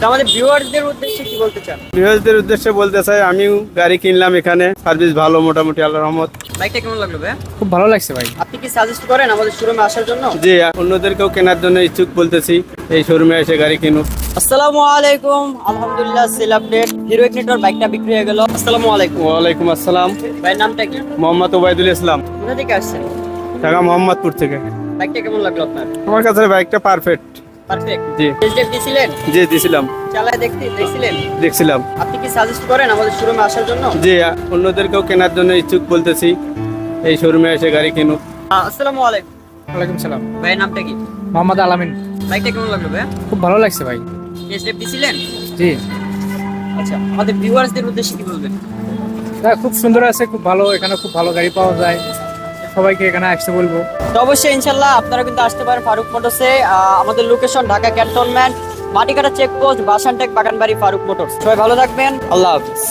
তো আমাদের ভিউয়ারদের উদ্দেশ্যে কি বলতে চান? ভিউয়ারদের উদ্দেশ্যে বলতে চাই, আমিও গাড়ি কিনলাম এখানে, সার্ভিস ভালো মোটামুটি, আল্লাহর রহমত। বাইকটা কেমন লাগলো ভাই? খুব ভালো লাগছে ভাই। আপনি কি সাজেস্ট করেন আমাদের শোরুমে আসার জন্য? জি, অন্যদেরকেও কেনার জন্য ইচ্ছুক বলতেছি, এই শোরুমে এসে গাড়ি কিনুক। আসসালামু আলাইকুম, আলহামদুলিল্লাহ সেল আপডেট, হিরো ইগনিটর বাইকটা বিক্রি হয়ে গেল। আসসালামু আলাইকুম। ওয়ালাইকুম আসসালাম। ভাইয়ের নামটা কি? মোহাম্মদ ওবায়দুল ইসলাম, কোথা থেকে আসছেন? ঢাকা মোহাম্মদপুর থেকে। বাইকটা কেমন লাগলো আপনার? আমার কাছে বাইকটা পারফেক্ট। পারফেক্ট। জি। টেস্ট ড্রাইভ দিয়েছিলেন? জি দিছিলাম, চালায় দেখছিলেন? দেখছিলাম। আপনি কি সাজেস্ট করেন আমাদের শোরুমে আসার জন্য? জি, অন্যদেরকেও কেনার জন্য ইচ্ছুক বলতেছি, এই শোরুমে এসে গাড়ি কিনুক। আসসালামু আলাইকুম। ওয়ালাইকুম সালাম। ভাইয়ের নামটা কি? মোহাম্মদ আলামিন। বাইকটা কেমন লাগলো ভাই? খুব ভালো লাগছে ভাই। টেস্ট ড্রাইভ দিয়েছিলেন? জি, আচ্ছা, আমাদের ভিউয়ার্সদের উদ্দেশ্যে কি বলবেন? খুব সুন্দর আছে, খুব ভালো। এখানে খুব ভালো গাড়ি পাওয়া যায়, সবাইকে এখানে আসতে বলবো। তো অবশ্যই ইনশাল্লাহ আপনারা কিন্তু আসতে পারেন ফারুক মোটরসে। আমাদের লোকেশন ঢাকা ক্যান্টনমেন্ট, মাটিকাটা চেকপোস্ট, বাসানটেক, বাগানবাড়ি, ফারুক মোটরস। সবাই ভালো থাকবেন, আল্লাহ হাফিজ।